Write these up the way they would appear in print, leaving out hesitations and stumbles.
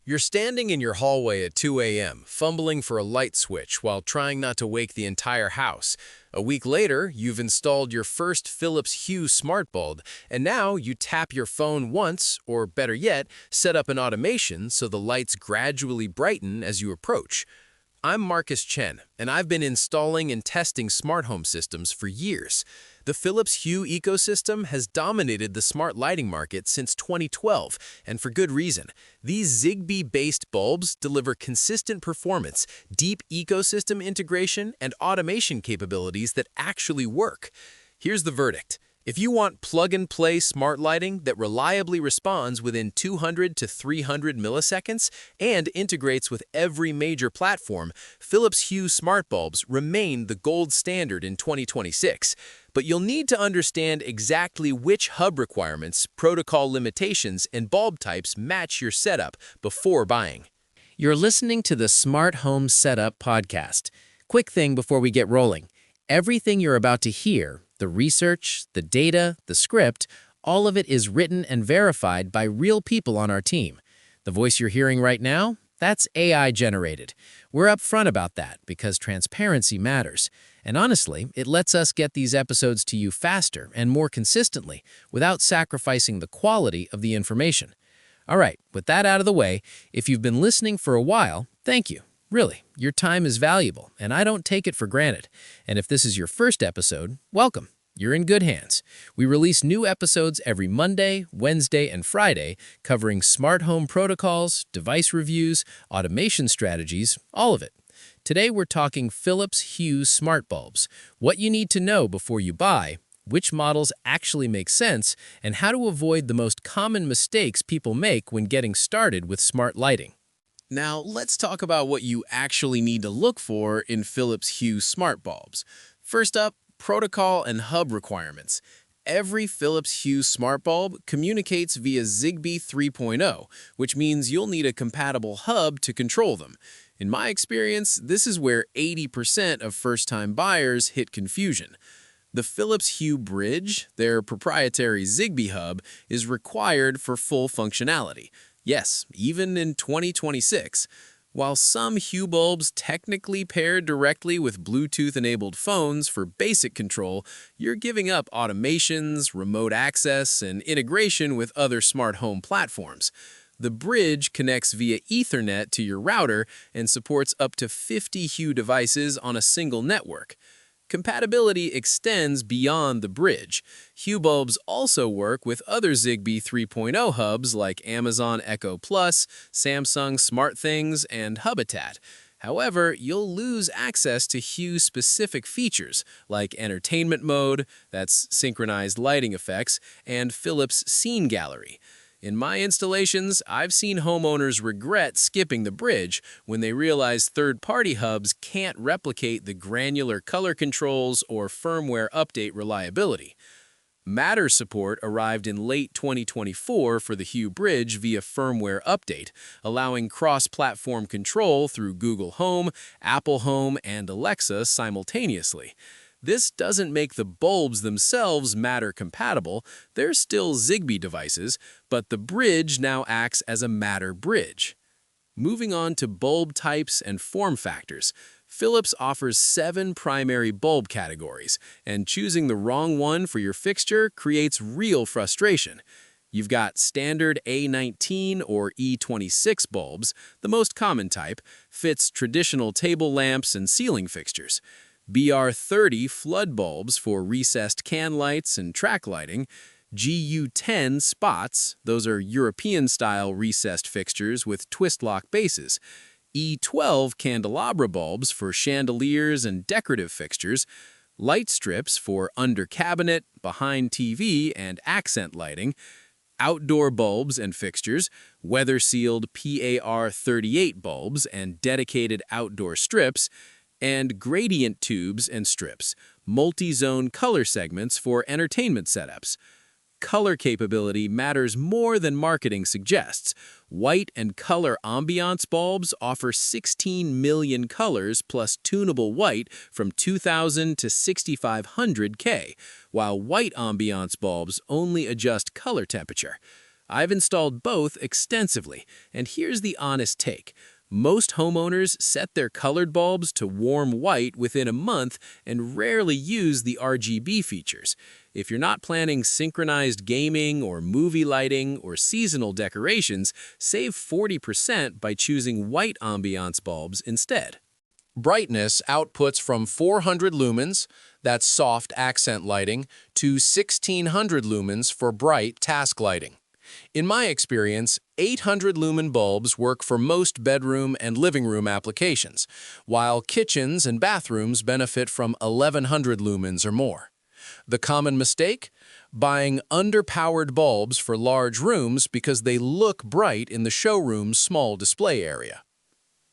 You're standing in your hallway at 2 a.m., fumbling for a light switch while trying not to wake the entire house. A week later, you've installed your first Philips Hue smart bulb, and now you tap your phone once, or better yet, set up an automation so the lights gradually brighten as you approach. I'm Chen, and I've been installing and testing smart home systems for years. The Philips Hue ecosystem has dominated the smart lighting market since 2012, and for good reason. These Zigbee-based bulbs deliver consistent performance, deep ecosystem integration, and automation capabilities that actually work. Here's the verdict. If you want plug-and-play smart lighting that reliably responds within 200 to 300 milliseconds and integrates with every major platform, Philips Hue smart bulbs remain the gold standard in 2026. But you'll need to understand exactly which hub requirements, protocol limitations, and bulb types match your setup before buying. You're listening to the Smart Home Setup podcast. Quick thing before we get rolling. Everything you're about to hear, the research, the data, the script, all of it is written and verified by real people on our team. The voice you're hearing right now, that's AI generated. We're upfront about that because transparency matters. And honestly, it lets us get these episodes to you faster and more consistently without sacrificing the quality of the information. All right, with that out of the way, if you've been listening for a while, thank you. Really, your time is valuable, and I don't take it for granted. And if this is your first episode, welcome. You're in good hands. We release new episodes every Monday, Wednesday, and Friday, covering smart home protocols, device reviews, automation strategies, all of it. Today, we're talking Philips Hue smart bulbs, what you need to know before you buy, which models actually make sense, and how to avoid the most common mistakes people make when getting started with smart lighting. Now, let's talk about what you actually need to look for in Philips Hue smart bulbs. First up, protocol and hub requirements. Every Philips Hue smart bulb communicates via Zigbee 3.0, which means you'll need a compatible hub to control them. In my experience, this is where 80% of first-time buyers hit confusion. The Philips Hue Bridge, their proprietary Zigbee hub, is required for full functionality. Yes, even in 2026. While some Hue bulbs technically pair directly with Bluetooth-enabled phones for basic control, you're giving up automations, remote access, and integration with other smart home platforms. The Bridge connects via Ethernet to your router and supports up to 50 Hue devices on a single network. Compatibility extends beyond the Bridge. Hue bulbs also work with other Zigbee 3.0 hubs like Amazon Echo Plus, Samsung SmartThings, and Hubitat. However, you'll lose access to Hue-specific features like entertainment mode, that's synchronized lighting effects, and Philips Scene Gallery. In my installations, I've seen homeowners regret skipping the Bridge when they realize third-party hubs can't replicate the granular color controls or firmware update reliability. Matter support arrived in late 2024 for the Hue Bridge via firmware update, allowing cross-platform control through Google Home, Apple Home, and Alexa simultaneously. This doesn't make the bulbs themselves Matter compatible, they're still Zigbee devices, but the Bridge now acts as a Matter bridge. Moving on to bulb types and form factors, Philips offers 7 primary bulb categories, and choosing the wrong one for your fixture creates real frustration. You've got standard A19 or E26 bulbs, the most common type, fits traditional table lamps and ceiling fixtures. BR30 flood bulbs for recessed can lights and track lighting, GU10 spots, those are European-style recessed fixtures with twist-lock bases, E12 candelabra bulbs for chandeliers and decorative fixtures, light strips for under cabinet, behind TV, and accent lighting, outdoor bulbs and fixtures, weather-sealed PAR38 bulbs and dedicated outdoor strips, and gradient tubes and strips, multi-zone color segments for entertainment setups. Color capability matters more than marketing suggests. White and color ambiance bulbs offer 16 million colors plus tunable white from 2000 to 6500 K, while white ambiance bulbs only adjust color temperature. I've installed both extensively, and here's the honest take. Most homeowners set their colored bulbs to warm white within a month and rarely use the RGB features. If you're not planning synchronized gaming or movie lighting or seasonal decorations, save 40% by choosing white ambiance bulbs instead. Brightness outputs from 400 lumens, that's soft accent lighting, to 1600 lumens for bright task lighting. In my experience, 800 lumen bulbs work for most bedroom and living room applications, while kitchens and bathrooms benefit from 1100 lumens or more. The common mistake? Buying underpowered bulbs for large rooms because they look bright in the showroom's small display area.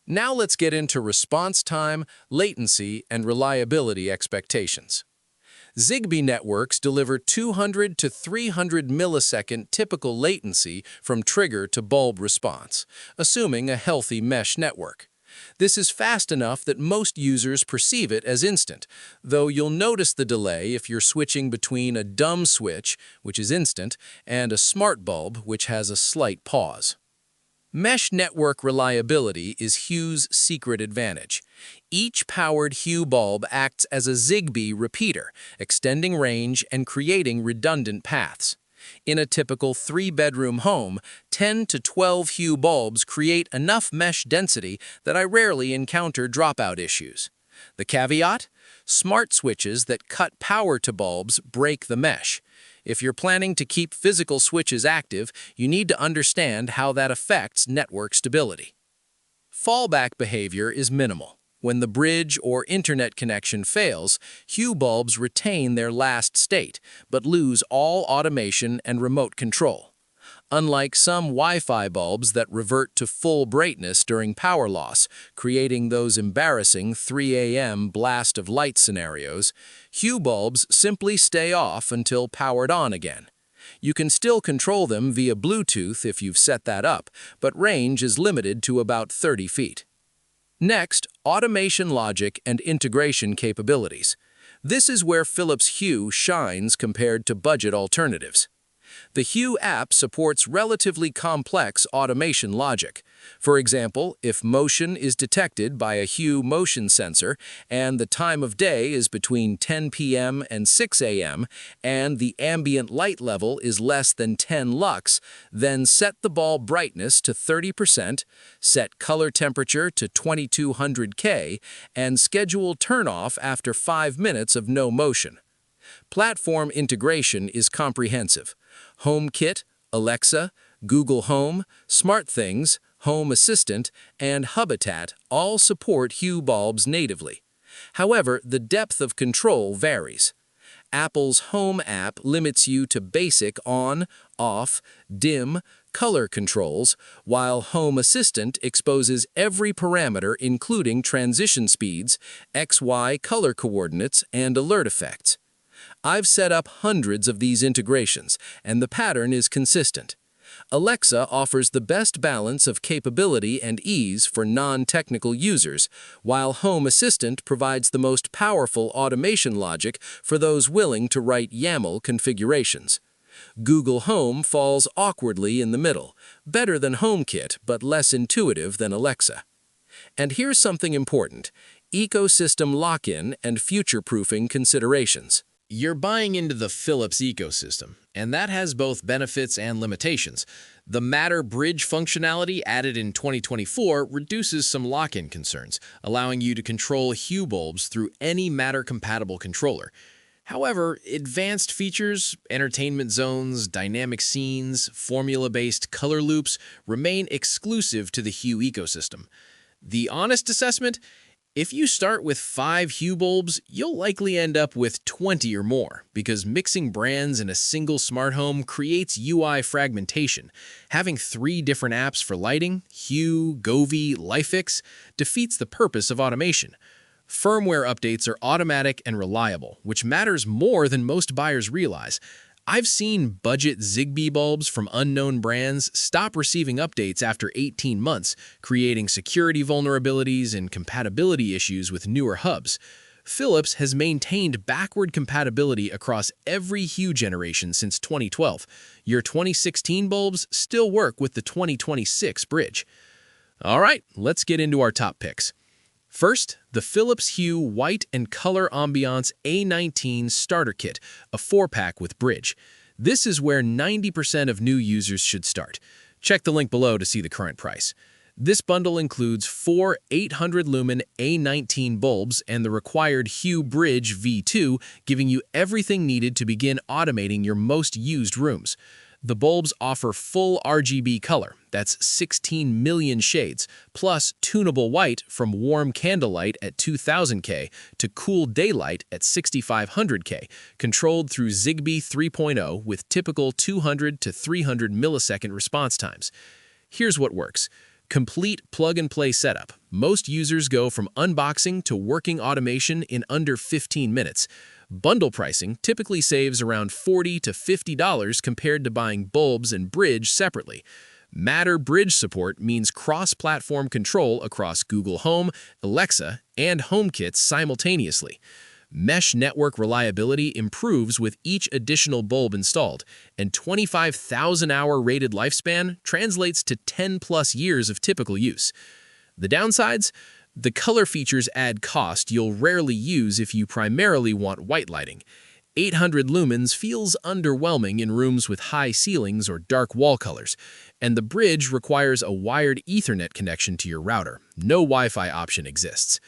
Now let's get into response time, latency, and reliability expectations. Zigbee networks deliver 200 to 300 millisecond typical latency from trigger to bulb response, assuming a healthy mesh network. This is fast enough that most users perceive it as instant, though you'll notice the delay if you're switching between a dumb switch, which is instant, and a smart bulb, which has a slight pause. Mesh network reliability is Hue's secret advantage. Each powered Hue bulb acts as a Zigbee repeater, extending range and creating redundant paths. In a typical 3-bedroom home, 10 to 12 Hue bulbs create enough mesh density that I rarely encounter dropout issues. The caveat? Smart switches that cut power to bulbs break the mesh. If you're planning to keep physical switches active, you need to understand how that affects network stability. Fallback behavior is minimal. When the bridge or internet connection fails, Hue bulbs retain their last state, but lose all automation and remote control. Unlike some Wi-Fi bulbs that revert to full brightness during power loss, creating those embarrassing 3 a.m. blast of light scenarios, Hue bulbs simply stay off until powered on again. You can still control them via Bluetooth if you've set that up, but range is limited to about 30 feet. Next, automation logic and integration capabilities. This is where Philips Hue shines compared to budget alternatives. The Hue app supports relatively complex automation logic. For example, if motion is detected by a Hue motion sensor and the time of day is between 10 p.m. and 6 a.m. and the ambient light level is less than 10 lux, then set the bulb brightness to 30%, set color temperature to 2200 K, and schedule turn-off after 5 minutes of no motion. Platform integration is comprehensive. HomeKit, Alexa, Google Home, SmartThings, Home Assistant, and Habitat all support Hue bulbs natively. However, the depth of control varies. Apple's Home app limits you to basic on, off, dim, color controls, while Home Assistant exposes every parameter including transition speeds, XY color coordinates, and alert effects. I've set up hundreds of these integrations, and the pattern is consistent. Alexa offers the best balance of capability and ease for non-technical users, while Home Assistant provides the most powerful automation logic for those willing to write YAML configurations. Google Home falls awkwardly in the middle, better than HomeKit but less intuitive than Alexa. And here's something important: ecosystem lock-in and future-proofing considerations. You're buying into the Philips ecosystem, and that has both benefits and limitations. The Matter Bridge functionality added in 2024 reduces some lock-in concerns, allowing you to control Hue bulbs through any Matter-compatible controller. However, advanced features, entertainment zones, dynamic scenes, formula-based color loops remain exclusive to the Hue ecosystem. The honest assessment? If you start with 5 Hue bulbs, you'll likely end up with 20 or more, because mixing brands in a single smart home creates UI fragmentation. Having 3 different apps for lighting, Hue, Govee, LifeX, defeats the purpose of automation. Firmware updates are automatic and reliable, which matters more than most buyers realize. I've seen budget Zigbee bulbs from unknown brands stop receiving updates after 18 months, creating security vulnerabilities and compatibility issues with newer hubs. Philips has maintained backward compatibility across every Hue generation since 2012. Your 2016 bulbs still work with the 2026 bridge. All right, let's get into our top picks. First, the Philips Hue White and Color Ambiance A19 Starter Kit, a 4-pack with bridge. This is where 90% of new users should start. Check the link below to see the current price. This bundle includes 4 800-lumen A19 bulbs and the required Hue Bridge V2, giving you everything needed to begin automating your most used rooms. The bulbs offer full RGB color, that's 16 million shades, plus tunable white from warm candlelight at 2000K to cool daylight at 6500K, controlled through Zigbee 3.0 with typical 200 to 300 millisecond response times. Here's what works. Complete plug-and-play setup. Most users go from unboxing to working automation in under 15 minutes. Bundle pricing typically saves around $40 to $50 compared to buying bulbs and bridge separately. Matter Bridge support means cross-platform control across Google Home, Alexa, and HomeKit simultaneously. Mesh network reliability improves with each additional bulb installed, and 25,000-hour rated lifespan translates to 10+ years of typical use. The downsides? The color features add cost you'll rarely use if you primarily want white lighting. 800 lumens feels underwhelming in rooms with high ceilings or dark wall colors, and the bridge requires a wired Ethernet connection to your router. No Wi-Fi option exists.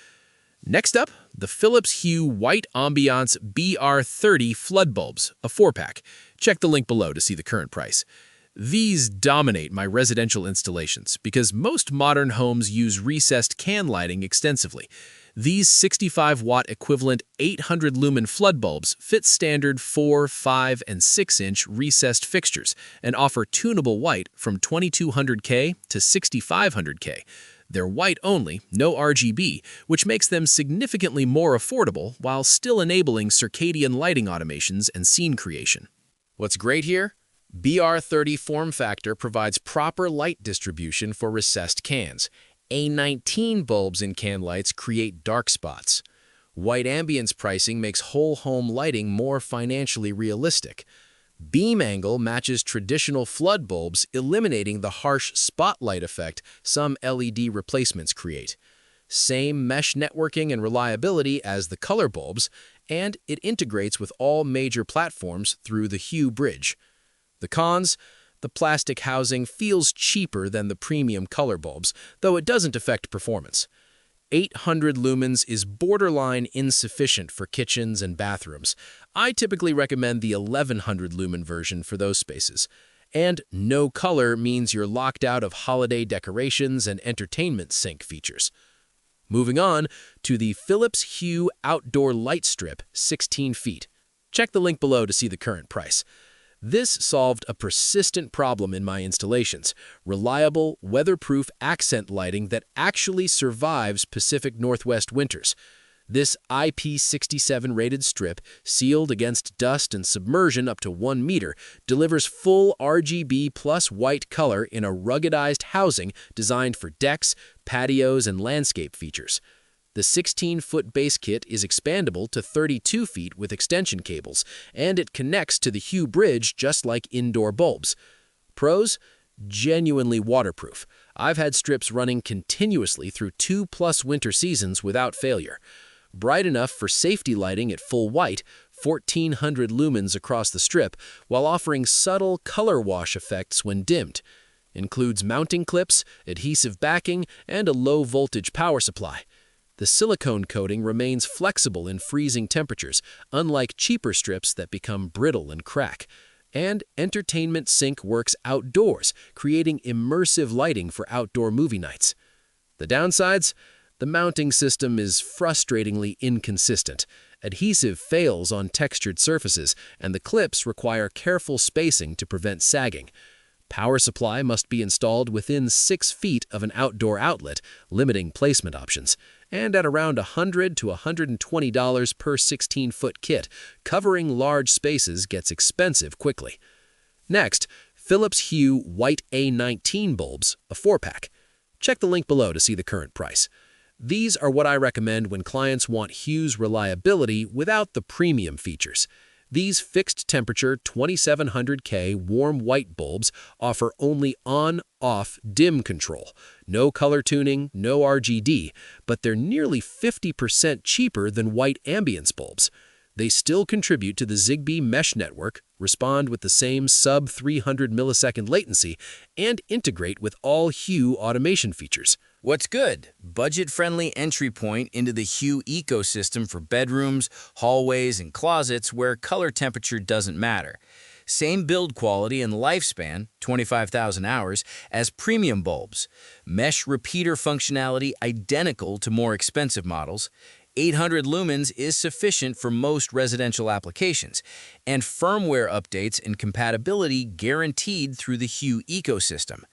Next up, the Philips Hue White Ambiance BR30 flood bulbs, a 4-pack. Check the link below to see the current price. These dominate my residential installations because most modern homes use recessed can lighting extensively. These 65-watt equivalent 800-lumen flood bulbs fit standard 4, 5, and 6-inch recessed fixtures and offer tunable white from 2200K to 6500K. They're white only, no RGB, which makes them significantly more affordable while still enabling circadian lighting automations and scene creation. What's great here? BR30 form factor provides proper light distribution for recessed cans. A19 bulbs in can lights create dark spots. White ambience pricing makes whole home lighting more financially realistic. Beam angle matches traditional flood bulbs, eliminating the harsh spotlight effect some LED replacements create. Same mesh networking and reliability as the color bulbs, and it integrates with all major platforms through the Hue Bridge. The cons? The plastic housing feels cheaper than the premium color bulbs, though it doesn't affect performance. 800 lumens is borderline insufficient for kitchens and bathrooms. I typically recommend the 1100 lumen version for those spaces. And no color means you're locked out of holiday decorations and entertainment sync features. Moving on to the Philips Hue Outdoor Light Strip, 16 feet. Check the link below to see the current price. This solved a persistent problem in my installations: reliable, weatherproof accent lighting that actually survives Pacific Northwest winters. This IP67 rated strip, sealed against dust and submersion up to 1 meter, delivers full RGB plus white color in a ruggedized housing designed for decks, patios, and landscape features. The 16-foot base kit is expandable to 32 feet with extension cables, and it connects to the Hue Bridge just like indoor bulbs. Pros? Genuinely waterproof. I've had strips running continuously through 2+ winter seasons without failure. Bright enough for safety lighting at full white, 1400 lumens across the strip, while offering subtle color wash effects when dimmed. Includes mounting clips, adhesive backing, and a low-voltage power supply. The silicone coating remains flexible in freezing temperatures, unlike cheaper strips that become brittle and crack. And Entertainment Sync works outdoors, creating immersive lighting for outdoor movie nights. The downsides? The mounting system is frustratingly inconsistent. Adhesive fails on textured surfaces, and the clips require careful spacing to prevent sagging. Power supply must be installed within 6 feet of an outdoor outlet, limiting placement options. And at around $100 to $120 per 16-foot kit, covering large spaces gets expensive quickly. Next, Philips Hue White A19 bulbs, a 4-pack. Check the link below to see the current price. These are what I recommend when clients want Hue's reliability without the premium features. These fixed-temperature 2700K warm white bulbs offer only on-off dim control. No color tuning, no RGB, but they're nearly 50% cheaper than white ambience bulbs. They still contribute to the Zigbee mesh network, respond with the same sub-300 millisecond latency, and integrate with all Hue automation features. What's good? Budget-friendly entry point into the Hue ecosystem for bedrooms, hallways, and closets where color temperature doesn't matter. Same build quality and lifespan, 25,000 hours, as premium bulbs. Mesh repeater functionality identical to more expensive models. 800 lumens is sufficient for most residential applications, and firmware updates and compatibility guaranteed through the Hue ecosystem.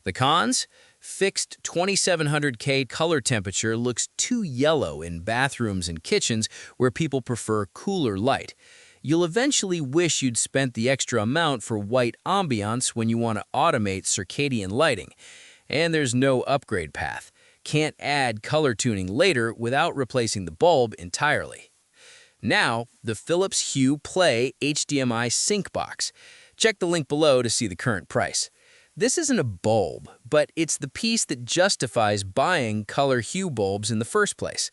The cons? Fixed 2700K color temperature looks too yellow in bathrooms and kitchens where people prefer cooler light. You'll eventually wish you'd spent the extra amount for white ambiance when you want to automate circadian lighting. And there's no upgrade path. Can't add color tuning later without replacing the bulb entirely. Now, the Philips Hue Play HDMI Sync Box. Check the link below to see the current price. This isn't a bulb, but it's the piece that justifies buying color Hue bulbs in the first place.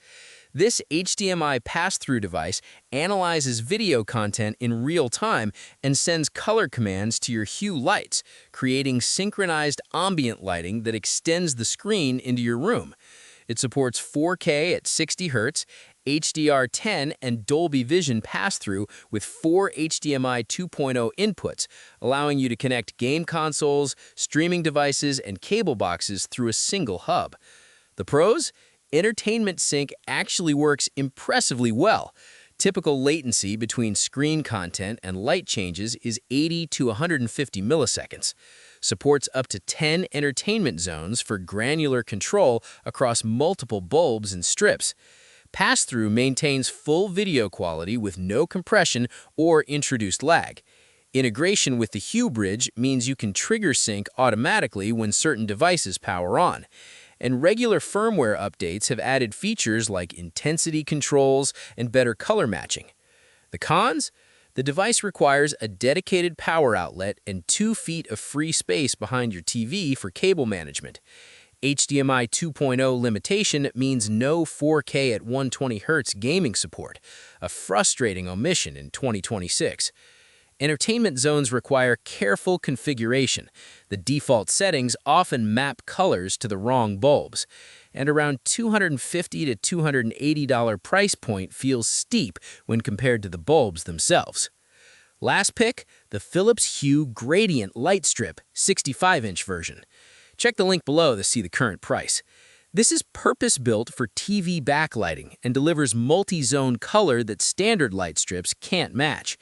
This HDMI pass-through device analyzes video content in real time and sends color commands to your Hue lights, creating synchronized ambient lighting that extends the screen into your room. It supports 4K at 60 Hz, HDR10 and Dolby Vision pass-through with 4 HDMI 2.0 inputs, allowing you to connect game consoles, streaming devices, and cable boxes through a single hub. The pros? Entertainment sync actually works impressively well. Typical latency between screen content and light changes is 80 to 150 milliseconds. Supports up to 10 entertainment zones for granular control across multiple bulbs and strips. Pass-through maintains full video quality with no compression or introduced lag. Integration with the Hue Bridge means you can trigger sync automatically when certain devices power on. And regular firmware updates have added features like intensity controls and better color matching. The cons? The device requires a dedicated power outlet and 2 feet of free space behind your TV for cable management. HDMI 2.0 limitation means no 4K at 120 Hz gaming support, a frustrating omission in 2026. Entertainment zones require careful configuration. The default settings often map colors to the wrong bulbs. And around $250 to $280 price point feels steep when compared to the bulbs themselves. Last pick, the Philips Hue Gradient Light Strip 65-inch version. Check the link below to see the current price. This is purpose-built for TV backlighting and delivers multi-zone color that standard light strips can't match.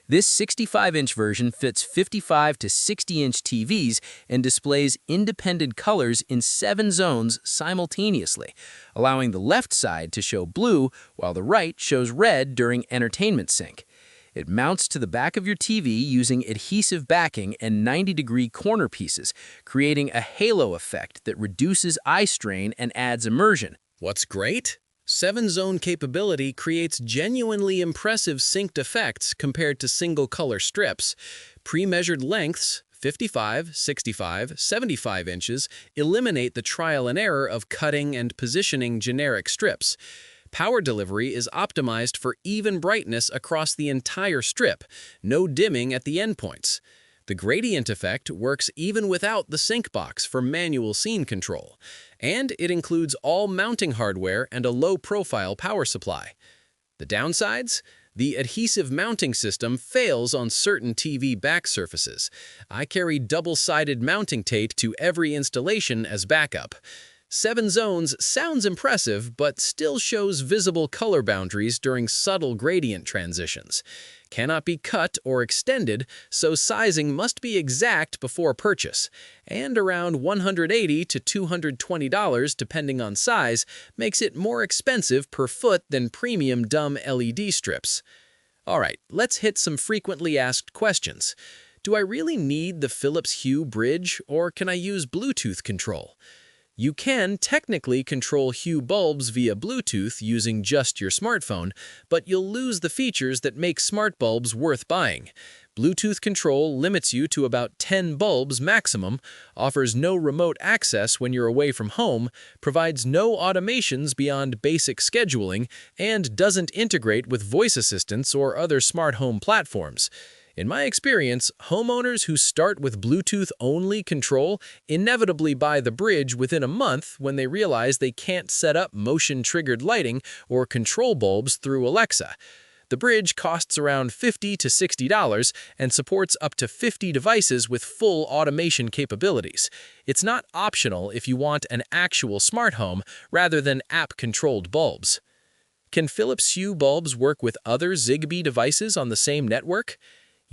This 65-inch version fits 55 to 60-inch TVs and displays independent colors in 7 zones simultaneously, allowing the left side to show blue while the right shows red during entertainment sync. It mounts to the back of your TV using adhesive backing and 90-degree corner pieces, creating a halo effect that reduces eye strain and adds immersion. What's great? 7-zone capability creates genuinely impressive synced effects compared to single-color strips. Pre-measured lengths, 55, 65, 75 inches, eliminate the trial and error of cutting and positioning generic strips. Power delivery is optimized for even brightness across the entire strip, no dimming at the endpoints. The gradient effect works even without the sync box for manual scene control, and it includes all mounting hardware and a low-profile power supply. The downsides? The adhesive mounting system fails on certain TV back surfaces. I carry double-sided mounting tape to every installation as backup. 7 zones sounds impressive, but still shows visible color boundaries during subtle gradient transitions. Cannot be cut or extended, so sizing must be exact before purchase. And around $180 to $220, depending on size, makes it more expensive per foot than premium dumb LED strips. Alright, let's hit some frequently asked questions. Do I really need the Philips Hue Bridge, or can I use Bluetooth control? You can technically control Hue bulbs via Bluetooth using just your smartphone, but you'll lose the features that make smart bulbs worth buying. Bluetooth control limits you to about 10 bulbs maximum, offers no remote access when you're away from home, provides no automations beyond basic scheduling, and doesn't integrate with voice assistants or other smart home platforms. In my experience, homeowners who start with Bluetooth-only control inevitably buy the Bridge within a month when they realize they can't set up motion-triggered lighting or control bulbs through Alexa. The Bridge costs around $50 to $60 and supports up to 50 devices with full automation capabilities. It's not optional if you want an actual smart home rather than app-controlled bulbs. Can Philips Hue bulbs work with other Zigbee devices on the same network?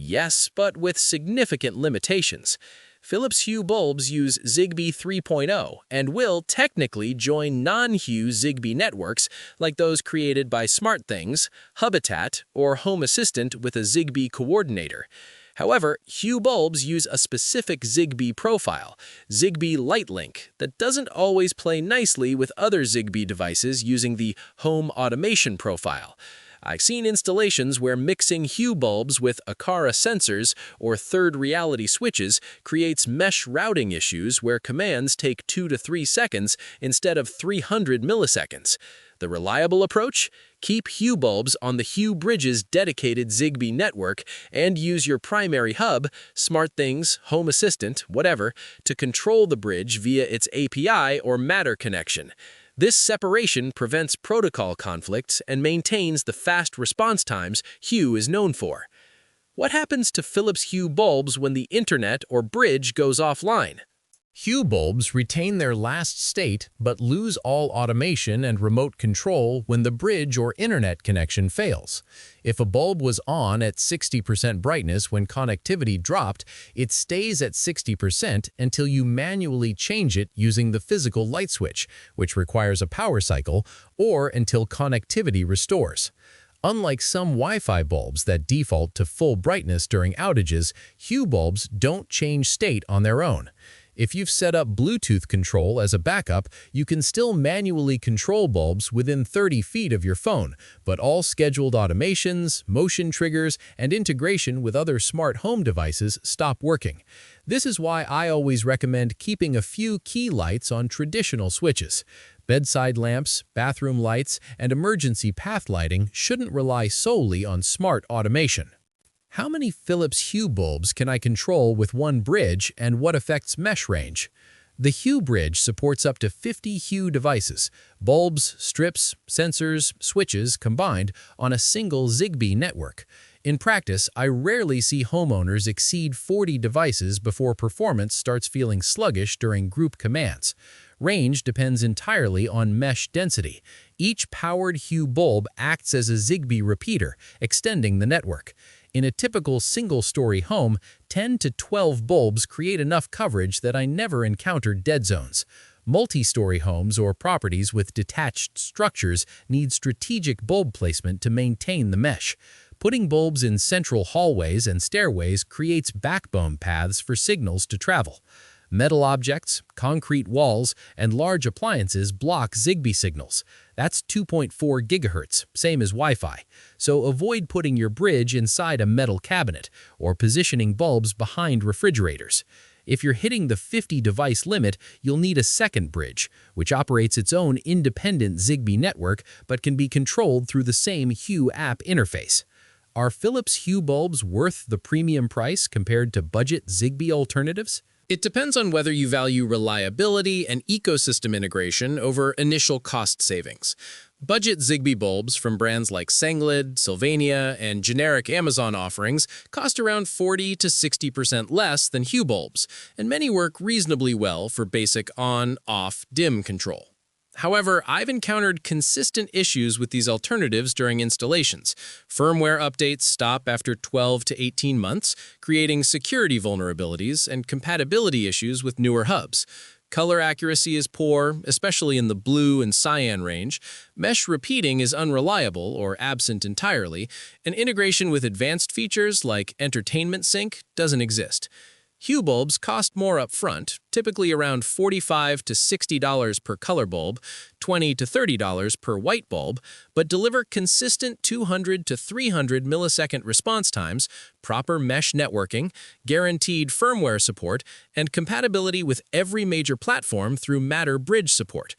Yes, but with significant limitations. Philips Hue bulbs use Zigbee 3.0 and will technically join non-Hue Zigbee networks like those created by SmartThings, Habitat, or Home Assistant with a Zigbee coordinator. However, Hue bulbs use a specific Zigbee profile, Zigbee LightLink, that doesn't always play nicely with other Zigbee devices using the Home Automation profile. I've seen installations where mixing Hue bulbs with Aqara sensors or third reality switches creates mesh routing issues where commands take 2 to 3 seconds instead of 300 milliseconds. The reliable approach? Keep Hue bulbs on the Hue Bridge's dedicated Zigbee network and use your primary hub, SmartThings, Home Assistant, whatever, to control the Bridge via its API or Matter connection. This separation prevents protocol conflicts and maintains the fast response times Hue is known for. What happens to Philips Hue bulbs when the internet or Bridge goes offline? Hue bulbs retain their last state but lose all automation and remote control when the Bridge or internet connection fails. If a bulb was on at 60% brightness when connectivity dropped, it stays at 60% until you manually change it using the physical light switch, which requires a power cycle, or until connectivity restores. Unlike some Wi-Fi bulbs that default to full brightness during outages, Hue bulbs don't change state on their own. If you've set up Bluetooth control as a backup, you can still manually control bulbs within 30 feet of your phone, but all scheduled automations, motion triggers, and integration with other smart home devices stop working. This is why I always recommend keeping a few key lights on traditional switches. Bedside lamps, bathroom lights, and emergency path lighting shouldn't rely solely on smart automation. How many Philips Hue bulbs can I control with one Bridge, and what affects mesh range? The Hue Bridge supports up to 50 Hue devices, bulbs, strips, sensors, switches combined on a single Zigbee network. In practice, I rarely see homeowners exceed 40 devices before performance starts feeling sluggish during group commands. Range depends entirely on mesh density. Each powered Hue bulb acts as a Zigbee repeater, extending the network. In a typical single-story home, 10 to 12 bulbs create enough coverage that I never encountered dead zones. Multi-story homes or properties with detached structures need strategic bulb placement to maintain the mesh. Putting bulbs in central hallways and stairways creates backbone paths for signals to travel. Metal objects, concrete walls, and large appliances block Zigbee signals. That's 2.4 gigahertz, same as Wi-Fi. So avoid putting your Bridge inside a metal cabinet or positioning bulbs behind refrigerators. If you're hitting the 50-device limit, you'll need a second Bridge, which operates its own independent Zigbee network but can be controlled through the same Hue app interface. Are Philips Hue bulbs worth the premium price compared to budget Zigbee alternatives? It depends on whether you value reliability and ecosystem integration over initial cost savings. Budget Zigbee bulbs from brands like Sengled, Sylvania, and generic Amazon offerings cost around 40 to 60% less than Hue bulbs, and many work reasonably well for basic on-off dim control. However, I've encountered consistent issues with these alternatives during installations. Firmware updates stop after 12 to 18 months, creating security vulnerabilities and compatibility issues with newer hubs. Color accuracy is poor, especially in the blue and cyan range. Mesh repeating is unreliable or absent entirely, and integration with advanced features like entertainment sync doesn't exist. Hue bulbs cost more upfront, typically around $45 to $60 per color bulb, $20 to $30 per white bulb, but deliver consistent 200 to 300 millisecond response times, proper mesh networking, guaranteed firmware support, and compatibility with every major platform through Matter Bridge support.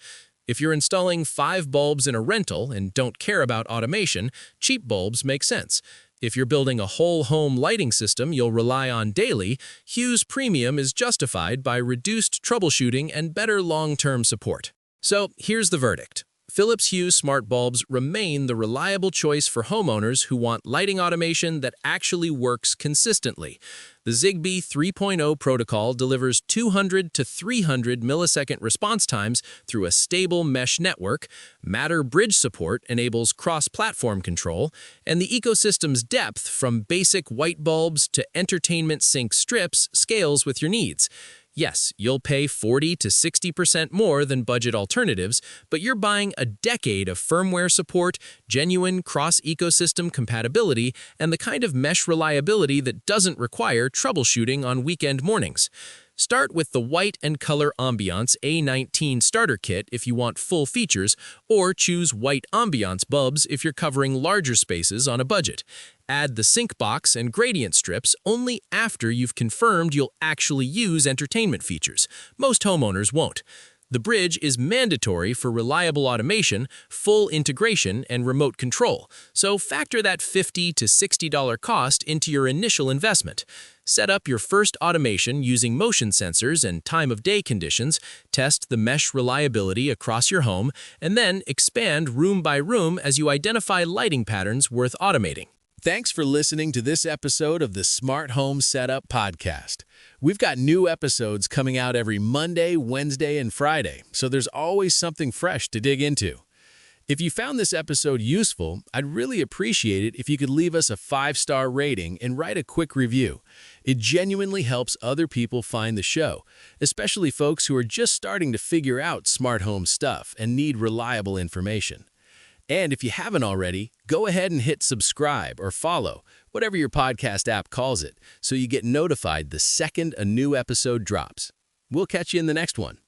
If you're installing 5 bulbs in a rental and don't care about automation, cheap bulbs make sense. If you're building a whole home lighting system you'll rely on daily, Hue's premium is justified by reduced troubleshooting and better long-term support. So here's the verdict. Philips Hue smart bulbs remain the reliable choice for homeowners who want lighting automation that actually works consistently. The Zigbee 3.0 protocol delivers 200 to 300 millisecond response times through a stable mesh network, Matter Bridge support enables cross-platform control, and the ecosystem's depth from basic white bulbs to entertainment sync strips scales with your needs. Yes, you'll pay 40 to 60% more than budget alternatives, but you're buying a decade of firmware support, genuine cross-ecosystem compatibility, and the kind of mesh reliability that doesn't require troubleshooting on weekend mornings. Start with the White and Color Ambiance A19 starter kit if you want full features, or choose White Ambiance bulbs if you're covering larger spaces on a budget. Add the sync box and gradient strips only after you've confirmed you'll actually use entertainment features. Most homeowners won't. The bridge is mandatory for reliable automation, full integration, and remote control, so factor that $50 to $60 cost into your initial investment. Set up your first automation using motion sensors and time-of-day conditions, test the mesh reliability across your home, and then expand room by room as you identify lighting patterns worth automating. Thanks for listening to this episode of the Smart Home Setup Podcast. We've got new episodes coming out every Monday, Wednesday, and Friday, so there's always something fresh to dig into. If you found this episode useful, I'd really appreciate it if you could leave us a 5-star rating and write a quick review. It genuinely helps other people find the show, especially folks who are just starting to figure out smart home stuff and need reliable information. And if you haven't already, go ahead and hit subscribe or follow, whatever your podcast app calls it, so you get notified the second a new episode drops. We'll catch you in the next one.